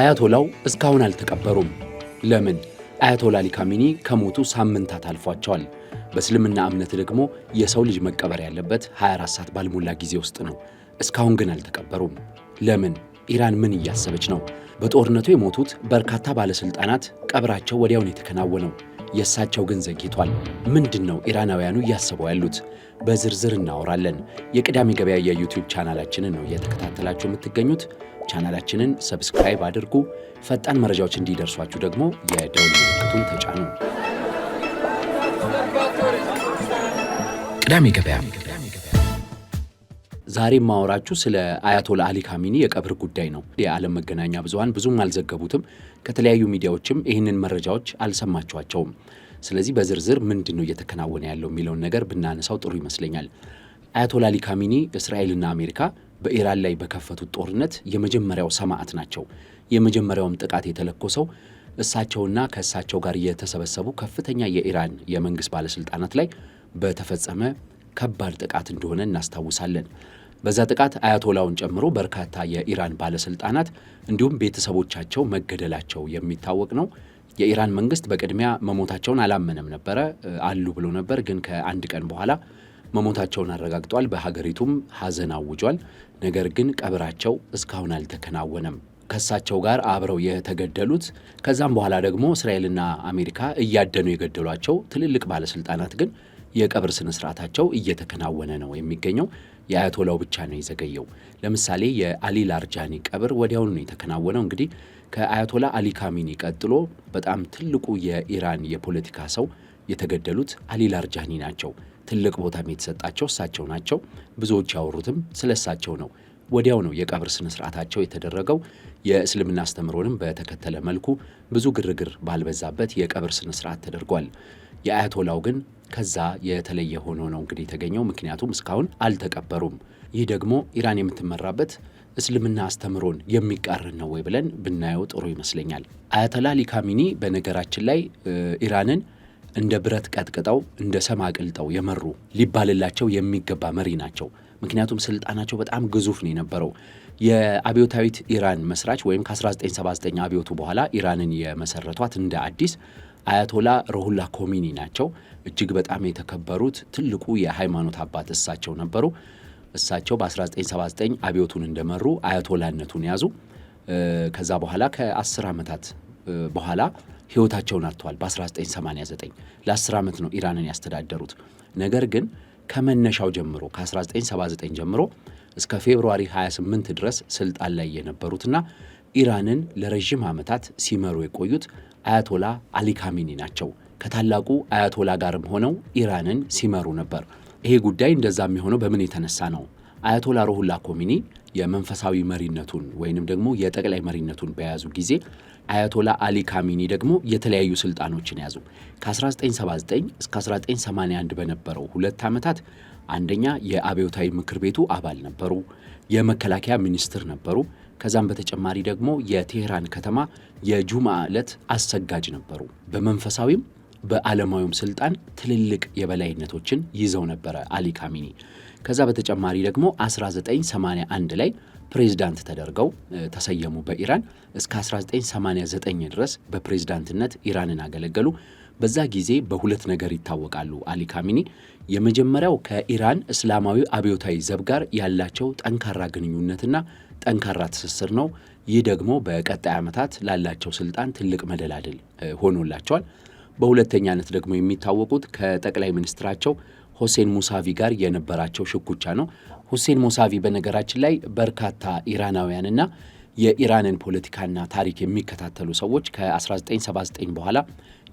አያቶላው እስካሁን አልተቀበሩም። ለምን? አያቶላ አሊ ካሚኒ ከሞቱ ሳምንታት አልፏቸዋል። በእስልምና እምነት ደግሞ የሰው ልጅ መቀበር ያለበት 24 ሰዓት ባልሞላ ጊዜ ውስጥ ነው። እስካሁን ግን አልተቀበሩም። ለምን? ኢራን ምን እያሰበች ነው? በጦርነቱ የሞቱት በርካታ ባለስልጣናት ቀብራቸው ወዲያውን የተከናወነው፣ የእሳቸው ግን ዘግይቷል። ምንድን ነው ኢራናውያኑ እያሰቡ ያሉት? በዝርዝር እናወራለን። የቅዳሜ ገበያ የዩቲዩብ ቻናላችንን ነው እየተከታተላችሁ የምትገኙት። ቻናላችንን ሰብስክራይብ አድርጉ። ፈጣን መረጃዎች እንዲደርሷችሁ ደግሞ የደውል ምልክቱን ተጫኑ። ቅዳሜ ገበያ ዛሬ ማወራችሁ ስለ አያቶላ አሊ ካሚኒ የቀብር ጉዳይ ነው። የዓለም መገናኛ ብዙሃን ብዙም አልዘገቡትም። ከተለያዩ ሚዲያዎችም ይህንን መረጃዎች አልሰማችኋቸውም። ስለዚህ በዝርዝር ምንድን ነው እየተከናወነ ያለው የሚለውን ነገር ብናነሳው ጥሩ ይመስለኛል። አያቶላ አሊ ካሚኒ እስራኤልና አሜሪካ በኢራን ላይ በከፈቱት ጦርነት የመጀመሪያው ሰማዕት ናቸው። የመጀመሪያውም ጥቃት የተለኮሰው እሳቸውና ከእሳቸው ጋር የተሰበሰቡ ከፍተኛ የኢራን የመንግስት ባለስልጣናት ላይ በተፈጸመ ከባድ ጥቃት እንደሆነ እናስታውሳለን። በዛ ጥቃት አያቶላውን ጨምሮ በርካታ የኢራን ባለስልጣናት እንዲሁም ቤተሰቦቻቸው መገደላቸው የሚታወቅ ነው። የኢራን መንግስት በቅድሚያ መሞታቸውን አላመነም ነበረ፣ አሉ ብሎ ነበር። ግን ከአንድ ቀን በኋላ መሞታቸውን አረጋግጧል። በሀገሪቱም ሐዘን አውጇል። ነገር ግን ቀብራቸው እስካሁን አልተከናወነም። ከእሳቸው ጋር አብረው የተገደሉት ከዛም በኋላ ደግሞ እስራኤልና አሜሪካ እያደኑ የገደሏቸው ትልልቅ ባለስልጣናት ግን የቀብር ስነ ስርዓታቸው እየተከናወነ ነው የሚገኘው። የአያቶላው ብቻ ነው የዘገየው። ለምሳሌ የአሊ ላርጃኒ ቀብር ወዲያውኑ ነው የተከናወነው። እንግዲህ ከአያቶላ አሊ ካሚኒ ቀጥሎ በጣም ትልቁ የኢራን የፖለቲካ ሰው የተገደሉት አሊ ላርጃኒ ናቸው። ትልቅ ቦታም የተሰጣቸው እሳቸው ናቸው። ብዙዎች ያወሩትም ስለ እሳቸው ነው። ወዲያው ነው የቀብር ስነ ስርዓታቸው የተደረገው። የእስልምና አስተምሮንም በተከተለ መልኩ ብዙ ግርግር ባልበዛበት የቀብር ስነ ስርዓት ተደርጓል። የአያቶላው ግን ከዛ የተለየ ሆኖ ነው እንግዲህ የተገኘው። ምክንያቱም እስካሁን አልተቀበሩም። ይህ ደግሞ ኢራን የምትመራበት እስልምና አስተምሮን የሚቃረን ነው ወይ ብለን ብናየው ጥሩ ይመስለኛል። አያቶላ አሊ ካሚኒ በነገራችን ላይ ኢራንን እንደ ብረት ቀጥቅጠው እንደ ሰም አቅልጠው የመሩ ሊባልላቸው የሚገባ መሪ ናቸው። ምክንያቱም ስልጣናቸው በጣም ግዙፍ ነው የነበረው። የአብዮታዊት ኢራን መስራች ወይም ከ1979 አብዮቱ በኋላ ኢራንን የመሰረቷት እንደ አዲስ አያቶላ ሩሁላ ኮሚኒ ናቸው። እጅግ በጣም የተከበሩት ትልቁ የሃይማኖት አባት እሳቸው ነበሩ። እሳቸው በ1979 አብዮቱን እንደመሩ አያቶላነቱን ያዙ። ከዛ በኋላ ከ10 ዓመታት በኋላ ህይወታቸውን አጥተዋል። በ1989 ለ10 ዓመት ነው ኢራንን ያስተዳደሩት። ነገር ግን ከመነሻው ጀምሮ ከ1979 ጀምሮ እስከ ፌብሩዋሪ 28 ድረስ ስልጣን ላይ የነበሩትና ኢራንን ለረዥም ዓመታት ሲመሩ የቆዩት አያቶላ አሊ ካሚኒ ናቸው። ከታላቁ አያቶላ ጋርም ሆነው ኢራንን ሲመሩ ነበር። ይሄ ጉዳይ እንደዛ የሚሆነው በምን የተነሳ ነው? አያቶላ ሩሁላ ኮሚኒ የመንፈሳዊ መሪነቱን ወይንም ደግሞ የጠቅላይ መሪነቱን በያዙ ጊዜ አያቶላ አሊ ካሚኒ ደግሞ የተለያዩ ስልጣኖችን ያዙ። ከ1979 እስከ 1981 በነበረው 2 ዓመታት አንደኛ የአብዮታዊ ምክር ቤቱ አባል ነበሩ፣ የመከላከያ ሚኒስትር ነበሩ። ከዛም በተጨማሪ ደግሞ የቴህራን ከተማ የጁምዓ ዕለት አሰጋጅ ነበሩ። በመንፈሳዊም በዓለማዊም ስልጣን ትልልቅ የበላይነቶችን ይዘው ነበረ አሊ ካሚኒ። ከዛ በተጨማሪ ደግሞ 1981 ላይ ፕሬዝዳንት ተደርገው ተሰየሙ በኢራን። እስከ 1989 ድረስ በፕሬዝዳንትነት ኢራንን አገለገሉ። በዛ ጊዜ በሁለት ነገር ይታወቃሉ አሊ ካሚኒ። የመጀመሪያው ከኢራን እስላማዊ አብዮታዊ ዘብ ጋር ያላቸው ጠንካራ ግንኙነትና ጠንካራ ትስስር ነው። ይህ ደግሞ በቀጣይ ዓመታት ላላቸው ስልጣን ትልቅ መደላድል ሆኖላቸዋል። በሁለተኛነት ደግሞ የሚታወቁት ከጠቅላይ ሚኒስትራቸው ሁሴን ሙሳቪ ጋር የነበራቸው ሽኩቻ ነው። ሁሴን ሙሳቪ በነገራችን ላይ በርካታ ኢራናውያንና የኢራንን ፖለቲካና ታሪክ የሚከታተሉ ሰዎች ከ1979 በኋላ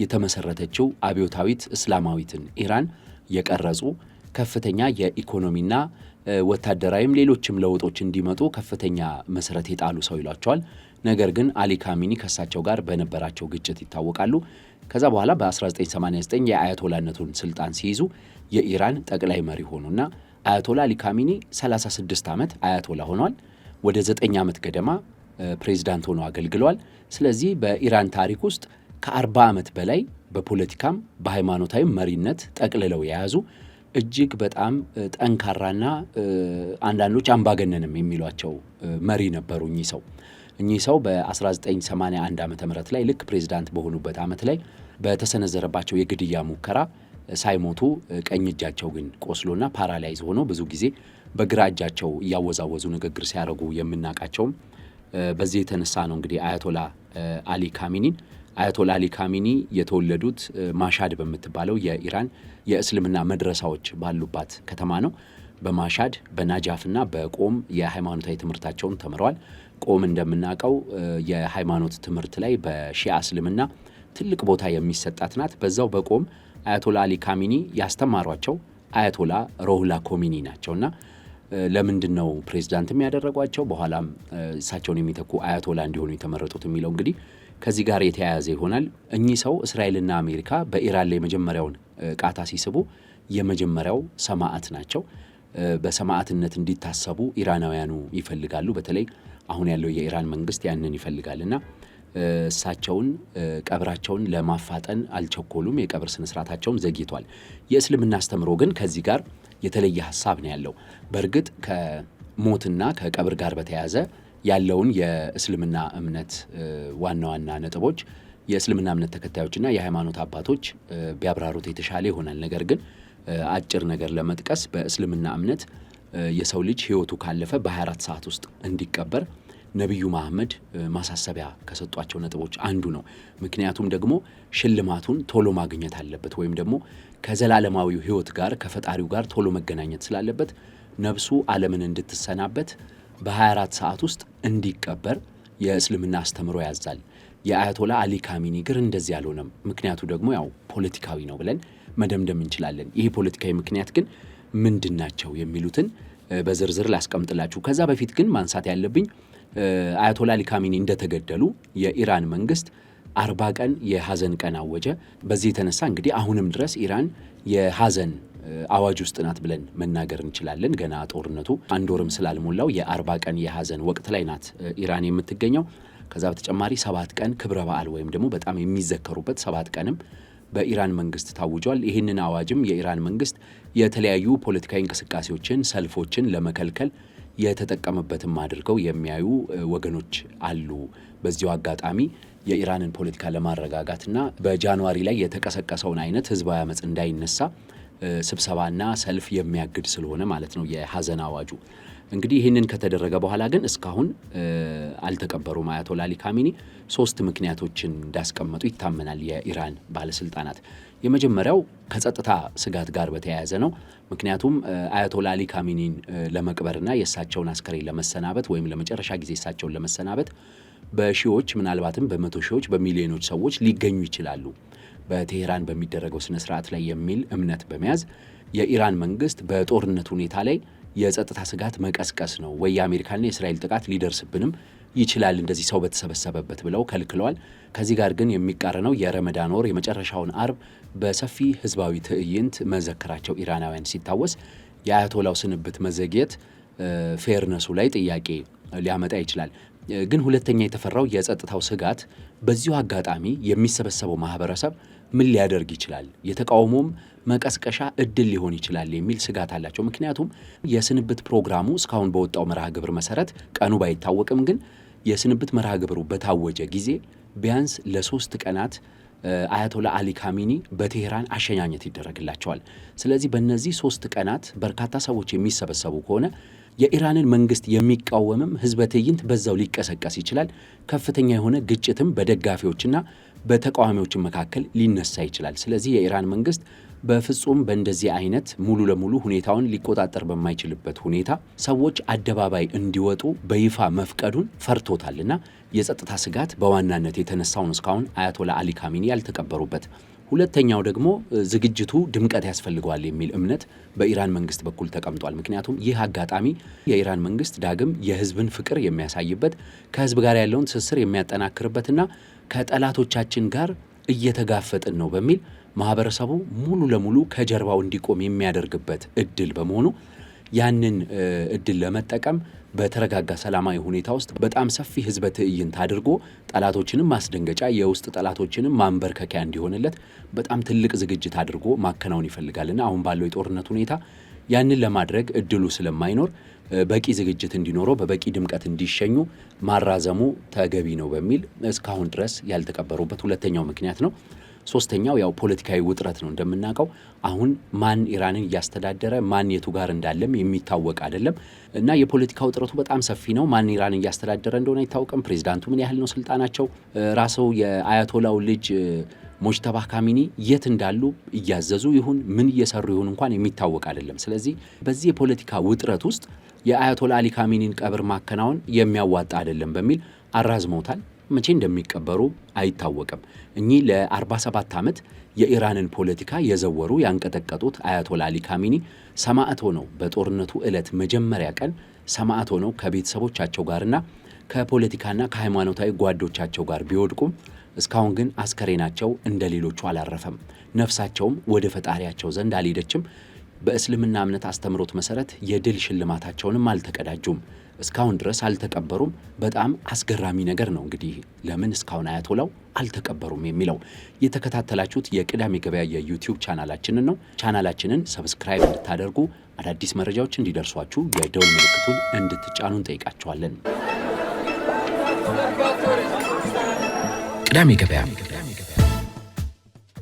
የተመሰረተችው አብዮታዊት እስላማዊትን ኢራን የቀረጹ ከፍተኛ የኢኮኖሚና ወታደራዊም ሌሎችም ለውጦች እንዲመጡ ከፍተኛ መሰረት የጣሉ ሰው ይሏቸዋል። ነገር ግን አሊ ካሚኒ ከእሳቸው ጋር በነበራቸው ግጭት ይታወቃሉ። ከዛ በኋላ በ1989 የአያቶላነቱን ስልጣን ሲይዙ የኢራን ጠቅላይ መሪ ሆኑና አያቶላ አሊ ካሚኒ 36 ዓመት አያቶላ ሆኗል። ወደ 9 ዓመት ገደማ ፕሬዝዳንት ሆነው አገልግለዋል። ስለዚህ በኢራን ታሪክ ውስጥ ከ40 ዓመት በላይ በፖለቲካም በሃይማኖታዊ መሪነት ጠቅልለው የያዙ እጅግ በጣም ጠንካራና አንዳንዶች አምባገነንም የሚሏቸው መሪ ነበሩ እኚህ ሰው። እኚህ ሰው በ1981 ዓመተ ምህረት ላይ ልክ ፕሬዝዳንት በሆኑበት ዓመት ላይ በተሰነዘረባቸው የግድያ ሙከራ ሳይሞቱ ቀኝ እጃቸው ግን ቆስሎና ፓራላይዝ ሆኖ ብዙ ጊዜ በግራ እጃቸው እያወዛወዙ ንግግር ሲያደርጉ የምናውቃቸውም በዚህ የተነሳ ነው። እንግዲህ አያቶላ አሊ ካሚኒን አያቶላ አሊ ካሚኒ የተወለዱት ማሻድ በምትባለው የኢራን የእስልምና መድረሳዎች ባሉባት ከተማ ነው። በማሻድ በናጃፍና በቆም የሃይማኖታዊ ትምህርታቸውን ተምረዋል። ቆም እንደምናውቀው የሃይማኖት ትምህርት ላይ በሺዓ እስልምና ትልቅ ቦታ የሚሰጣት ናት። በዛው በቆም አያቶላ አሊ ካሚኒ ያስተማሯቸው አያቶላ ሮሁላ ኮሚኒ ናቸውና ለምንድን ነው ፕሬዝዳንትም ያደረጓቸው በኋላም እሳቸውን የሚተኩ አያቶላ እንዲሆኑ የተመረጡት የሚለው እንግዲህ ከዚህ ጋር የተያያዘ ይሆናል። እኚህ ሰው እስራኤልና አሜሪካ በኢራን ላይ የመጀመሪያውን ቃታ ሲስቡ የመጀመሪያው ሰማዕት ናቸው። በሰማዕትነት እንዲታሰቡ ኢራናውያኑ ይፈልጋሉ። በተለይ አሁን ያለው የኢራን መንግስት ያንን ይፈልጋልና እሳቸውን ቀብራቸውን ለማፋጠን አልቸኮሉም። የቀብር ስነስርዓታቸውን ዘግይቷል። የእስልምና አስተምሮ ግን ከዚህ ጋር የተለየ ሐሳብ ነው ያለው። በእርግጥ ከሞትና ከቀብር ጋር በተያያዘ ያለውን የእስልምና እምነት ዋና ዋና ነጥቦች የእስልምና እምነት ተከታዮችና የሃይማኖት አባቶች ቢያብራሩት የተሻለ ይሆናል። ነገር ግን አጭር ነገር ለመጥቀስ በእስልምና እምነት የሰው ልጅ ሕይወቱ ካለፈ በ24 ሰዓት ውስጥ እንዲቀበር ነቢዩ መሐመድ ማሳሰቢያ ከሰጧቸው ነጥቦች አንዱ ነው። ምክንያቱም ደግሞ ሽልማቱን ቶሎ ማግኘት አለበት ወይም ደግሞ ከዘላለማዊው ሕይወት ጋር ከፈጣሪው ጋር ቶሎ መገናኘት ስላለበት ነፍሱ ዓለምን እንድትሰናበት በ24 ሰዓት ውስጥ እንዲቀበር የእስልምና አስተምሮ ያዛል። የአያቶላ አሊ ካሚኒ ግን እንደዚህ አልሆነም። ምክንያቱ ደግሞ ያው ፖለቲካዊ ነው ብለን መደምደም እንችላለን። ይህ ፖለቲካዊ ምክንያት ግን ምንድን ናቸው የሚሉትን በዝርዝር ላስቀምጥላችሁ። ከዛ በፊት ግን ማንሳት ያለብኝ አያቶላ አሊ ካሚኒ እንደተገደሉ የኢራን መንግስት 40 ቀን የሐዘን ቀን አወጀ። በዚህ የተነሳ እንግዲህ አሁንም ድረስ ኢራን የሐዘን አዋጅ ውስጥ ናት ብለን መናገር እንችላለን። ገና ጦርነቱ አንድ ወርም ስላልሞላው የ40 ቀን የሐዘን ወቅት ላይ ናት ኢራን የምትገኘው። ከዛ በተጨማሪ 7 ቀን ክብረ በዓል ወይም ደግሞ በጣም የሚዘከሩበት 7 ቀንም በኢራን መንግስት ታውጇል። ይህንን አዋጅም የኢራን መንግስት የተለያዩ ፖለቲካዊ እንቅስቃሴዎችን፣ ሰልፎችን ለመከልከል የተጠቀመበትም አድርገው የሚያዩ ወገኖች አሉ። በዚሁ አጋጣሚ የኢራንን ፖለቲካ ለማረጋጋትና በጃንዋሪ ላይ የተቀሰቀሰውን አይነት ህዝባዊ አመጽ እንዳይነሳ ስብሰባና ሰልፍ የሚያግድ ስለሆነ ማለት ነው የሐዘን አዋጁ። እንግዲህ ይህንን ከተደረገ በኋላ ግን እስካሁን አልተቀበሩም። አያቶላ አሊ ካሚኒ 3 ምክንያቶችን እንዳስቀመጡ ይታመናል የኢራን ባለስልጣናት። የመጀመሪያው ከጸጥታ ስጋት ጋር በተያያዘ ነው። ምክንያቱም አያቶላ አሊ ካሚኒን ለመቅበርና የእሳቸውን አስከሬን ለመሰናበት ወይም ለመጨረሻ ጊዜ እሳቸውን ለመሰናበት በሺዎች ምናልባትም በመቶ ሺዎች በሚሊዮኖች ሰዎች ሊገኙ ይችላሉ በቴሄራን በሚደረገው ስነ ስርዓት ላይ የሚል እምነት በመያዝ የኢራን መንግስት በጦርነት ሁኔታ ላይ የጸጥታ ስጋት መቀስቀስ ነው ወይ የአሜሪካና የእስራኤል ጥቃት ሊደርስብንም ይችላል እንደዚህ ሰው በተሰበሰበበት ብለው ከልክለዋል። ከዚህ ጋር ግን የሚቃረነው የረመዳን ወር የመጨረሻውን አርብ በሰፊ ህዝባዊ ትዕይንት መዘከራቸው ኢራናውያን ሲታወስ የአያቶላው ስንብት መዘግየት ፌርነሱ ላይ ጥያቄ ሊያመጣ ይችላል። ግን ሁለተኛ የተፈራው የጸጥታው ስጋት በዚሁ አጋጣሚ የሚሰበሰበው ማህበረሰብ ምን ሊያደርግ ይችላል፣ የተቃውሞም መቀስቀሻ እድል ሊሆን ይችላል የሚል ስጋት አላቸው። ምክንያቱም የስንብት ፕሮግራሙ እስካሁን በወጣው መርሃ ግብር መሰረት ቀኑ ባይታወቅም ግን የስንብት መርሃ ግብሩ በታወጀ ጊዜ ቢያንስ ለ3 ቀናት አያቶላ አሊ ካሚኒ በቴሄራን አሸኛኘት ይደረግላቸዋል። ስለዚህ በእነዚህ 3 ቀናት በርካታ ሰዎች የሚሰበሰቡ ከሆነ የኢራንን መንግስት የሚቃወምም ህዝበ ትዕይንት በዛው ሊቀሰቀስ ይችላል። ከፍተኛ የሆነ ግጭትም በደጋፊዎችና በተቃዋሚዎች መካከል ሊነሳ ይችላል። ስለዚህ የኢራን መንግስት በፍጹም በእንደዚህ አይነት ሙሉ ለሙሉ ሁኔታውን ሊቆጣጠር በማይችልበት ሁኔታ ሰዎች አደባባይ እንዲወጡ በይፋ መፍቀዱን ፈርቶታልና የጸጥታ ስጋት በዋናነት የተነሳውን እስካሁን አያቶላ አሊ ካሚኒ ያልተቀበሩበት። ሁለተኛው ደግሞ ዝግጅቱ ድምቀት ያስፈልገዋል የሚል እምነት በኢራን መንግስት በኩል ተቀምጧል። ምክንያቱም ይህ አጋጣሚ የኢራን መንግስት ዳግም የህዝብን ፍቅር የሚያሳይበት ከህዝብ ጋር ያለውን ትስስር የሚያጠናክርበትና ከጠላቶቻችን ጋር እየተጋፈጥን ነው በሚል ማህበረሰቡ ሙሉ ለሙሉ ከጀርባው እንዲቆም የሚያደርግበት እድል በመሆኑ ያንን እድል ለመጠቀም በተረጋጋ ሰላማዊ ሁኔታ ውስጥ በጣም ሰፊ ህዝበ ትዕይንት አድርጎ ጠላቶችንም ማስደንገጫ የውስጥ ጠላቶችንም ማንበርከኪያ እንዲሆንለት በጣም ትልቅ ዝግጅት አድርጎ ማከናወን ይፈልጋልና አሁን ባለው የጦርነት ሁኔታ ያንን ለማድረግ እድሉ ስለማይኖር በቂ ዝግጅት እንዲኖረው በበቂ ድምቀት እንዲሸኙ ማራዘሙ ተገቢ ነው በሚል እስካሁን ድረስ ያልተቀበሩበት ሁለተኛው ምክንያት ነው። ሶስተኛው ያው ፖለቲካዊ ውጥረት ነው። እንደምናውቀው አሁን ማን ኢራንን እያስተዳደረ ማን የቱ ጋር እንዳለም የሚታወቅ አይደለም እና የፖለቲካ ውጥረቱ በጣም ሰፊ ነው። ማን ኢራንን እያስተዳደረ እንደሆነ አይታወቅም። ፕሬዚዳንቱ ምን ያህል ነው ስልጣናቸው? ራስዎ የአያቶላው ልጅ ሙጅተባ ካሚኒ የት እንዳሉ እያዘዙ ይሁን ምን እየሰሩ ይሁን እንኳን የሚታወቅ አይደለም። ስለዚህ በዚህ የፖለቲካ ውጥረት ውስጥ የአያቶላ አሊ ካሚኒን ቀብር ማከናወን የሚያዋጣ አይደለም በሚል አራዝመውታል። መቼ እንደሚቀበሩ አይታወቅም። እኚህ ለ47 ዓመት የኢራንን ፖለቲካ የዘወሩ ያንቀጠቀጡት አያቶላ አሊ ካሚኒ ሰማዕት ሆነው በጦርነቱ ዕለት መጀመሪያ ቀን ሰማዕት ሆነው ከቤተሰቦቻቸው ጋርና ከፖለቲካና ከሃይማኖታዊ ጓዶቻቸው ጋር ቢወድቁም እስካሁን ግን አስከሬናቸው እንደ ሌሎቹ አላረፈም። ነፍሳቸውም ወደ ፈጣሪያቸው ዘንድ አልሄደችም። በእስልምና እምነት አስተምሮት መሰረት የድል ሽልማታቸውንም አልተቀዳጁም። እስካሁን ድረስ አልተቀበሩም። በጣም አስገራሚ ነገር ነው። እንግዲህ ለምን እስካሁን አያቶላው አልተቀበሩም የሚለው የተከታተላችሁት የቅዳሜ ገበያ የዩቲዩብ ቻናላችንን ነው። ቻናላችንን ሰብስክራይብ እንድታደርጉ አዳዲስ መረጃዎች እንዲደርሷችሁ የደውል ምልክቱን እንድትጫኑ እንጠይቃችኋለን። ቅዳሜ ገበያ